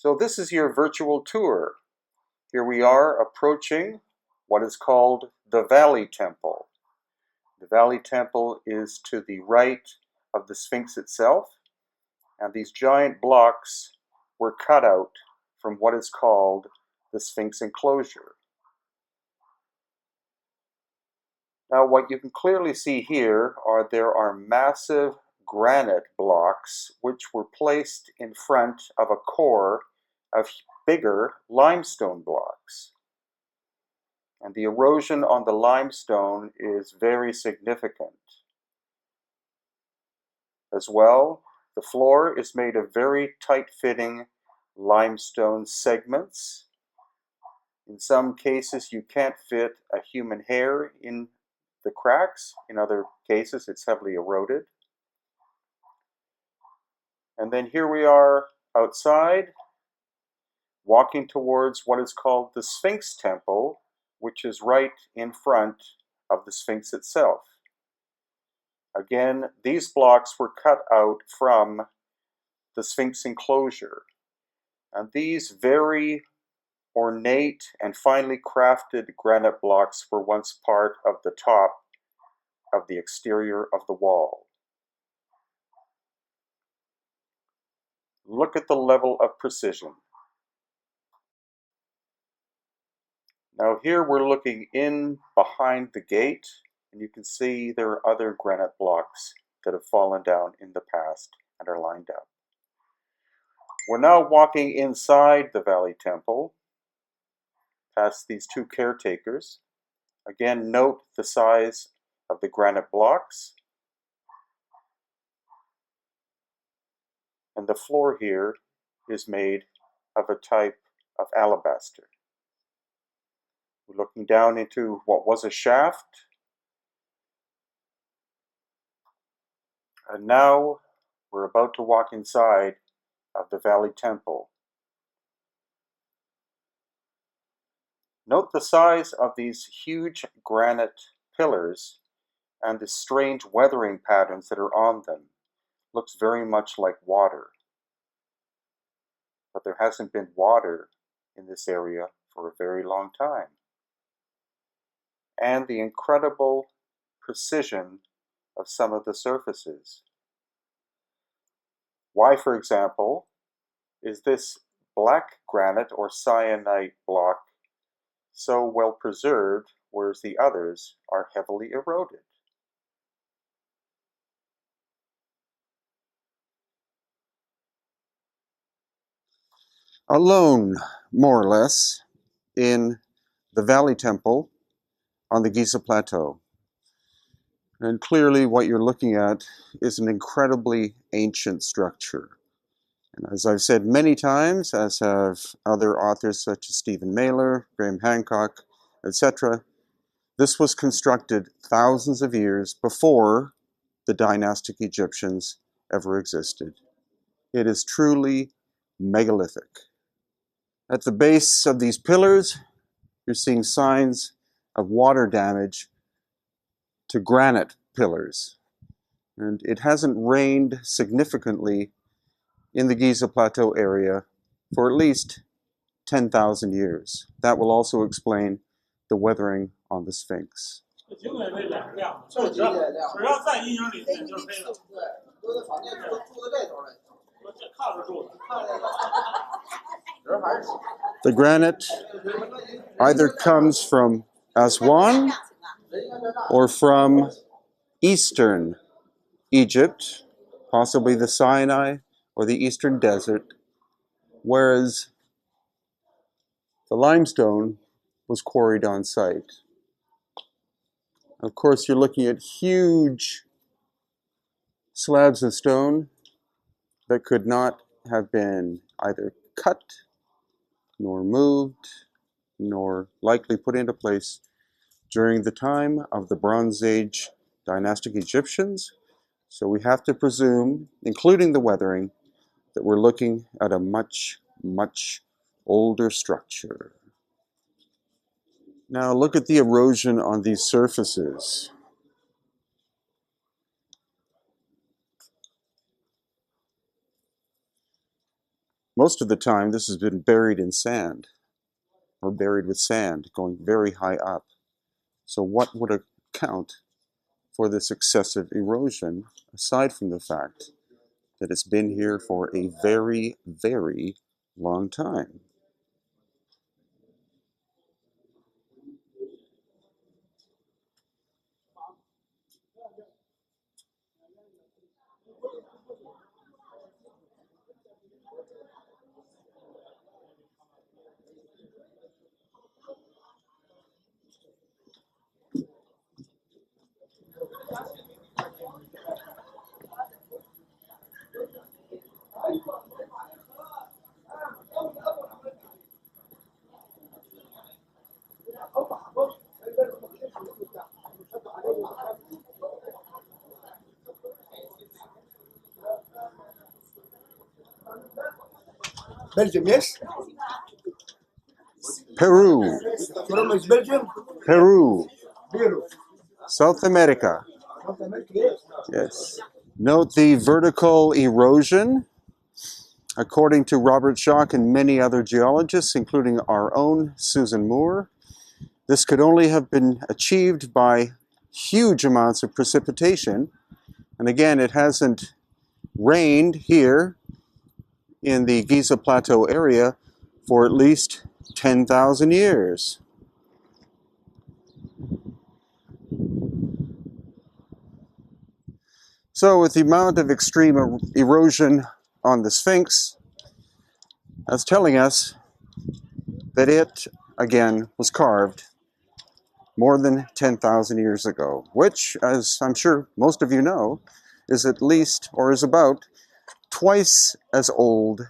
So this is your virtual tour. Here we are approaching what is called the Valley Temple. The Valley Temple is to the right of the Sphinx itself, and these giant blocks were cut out from what is called the Sphinx enclosure. Now what you can clearly see here are there are massive granite blocks which were placed in front of a core of bigger limestone blocks. And the erosion on the limestone is very significant. As well, the floor is made of very tight-fitting limestone segments. In some cases, you can't fit a human hair in the cracks. In other cases, it's heavily eroded. And then here we are outside, walking towards what is called the Sphinx Temple, which is right in front of the Sphinx itself. Again, these blocks were cut out from the Sphinx enclosure. And these very ornate and finely crafted granite blocks were once part of the top of the exterior of the wall. Look at the level of precision. Now here we're looking in behind the gate, and you can see there are other granite blocks that have fallen down in the past and are lined up. We're now walking inside the Valley Temple, past these two caretakers. Again, note the size of the granite blocks. And the floor here is made of a type of alabaster. We're looking down into what was a shaft. And now we're about to walk inside of the Valley Temple. Note the size of these huge granite pillars and the strange weathering patterns that are on them. Looks very much like water. But there hasn't been water in this area for a very long time. And the incredible precision of some of the surfaces. Why, for example, is this black granite or syenite block so well preserved, whereas the others are heavily eroded? Alone, more or less, in the Valley Temple on the Giza Plateau. And clearly what you're looking at is an incredibly ancient structure. And as I've said many times, as have other authors such as Stephen Mailer, Graham Hancock, etc., this was constructed thousands of years before the dynastic Egyptians ever existed. It is truly megalithic. At the base of these pillars, you're seeing signs of water damage to granite pillars. And it hasn't rained significantly in the Giza Plateau area for at least 10,000 years. That will also explain the weathering on the Sphinx. The granite either comes from Aswan or from eastern Egypt, possibly the Sinai or the eastern desert, whereas the limestone was quarried on site. Of course, you're looking at huge slabs of stone that could not have been either cut, nor moved, nor likely put into place during the time of the Bronze Age dynastic Egyptians. So we have to presume, including the weathering, that we're looking at a much, much older structure. Now look at the erosion on these surfaces. Most of the time, this has been buried in sand, or buried with sand, going very high up. So what would account for this excessive erosion, aside from the fact that it's been here for a very, very long time? Belgium, yes? Peru, From is Belgium? Peru, Peru. South America. South America, yes. Yes. Note the vertical erosion. According to Robert Schoch and many other geologists, including our own Susan Moore, this could only have been achieved by huge amounts of precipitation. And again, it hasn't rained here in the Giza Plateau area for at least 10,000 years. So with the amount of extreme erosion on the Sphinx, that's telling us that it, again, was carved more than 10,000 years ago, which, as I'm sure most of you know, is at least, or is about, twice as old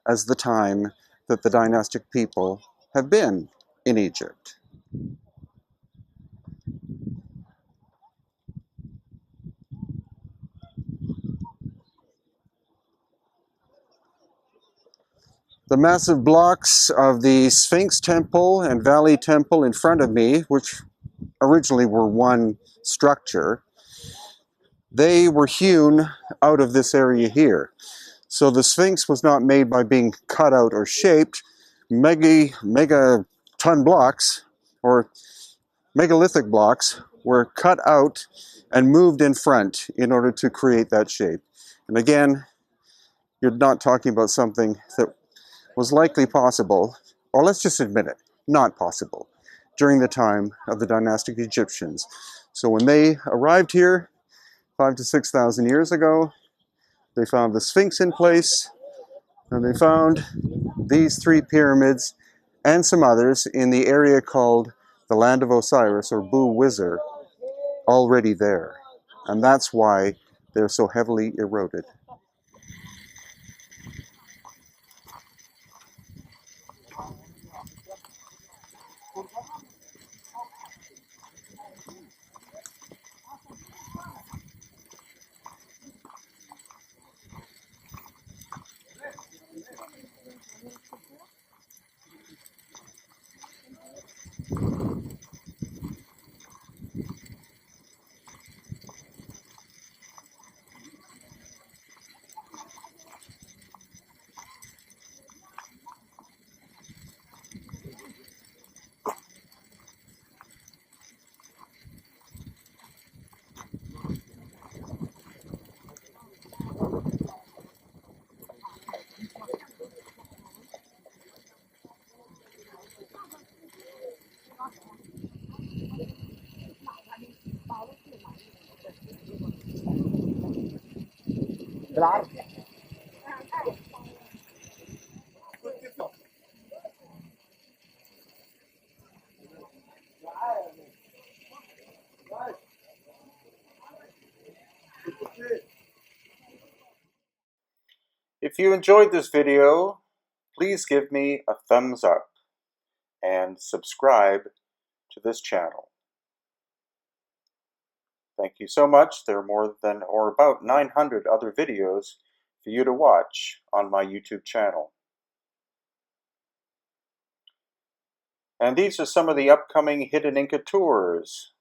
as the time that the dynastic people have been in Egypt. The massive blocks of the Sphinx Temple and Valley Temple in front of me, which originally were one structure, they were hewn out of this area here. So the Sphinx was not made by being cut out or shaped. Mega ton blocks, or megalithic blocks, were cut out and moved in front in order to create that shape. And again, you're not talking about something that was likely possible, or let's just admit it, not possible, during the time of the dynastic Egyptians. So when they arrived here 5,000 to 6,000 years ago, they found the Sphinx in place, and they found these three pyramids and some others in the area called the Land of Osiris, or Bu Wizard, already there. And that's why they're so heavily eroded. If you enjoyed this video, please give me a thumbs up and subscribe to this channel. Thank you so much. There are more than, or about 900 other videos for you to watch on my YouTube channel. And these are some of the upcoming Hidden Inca tours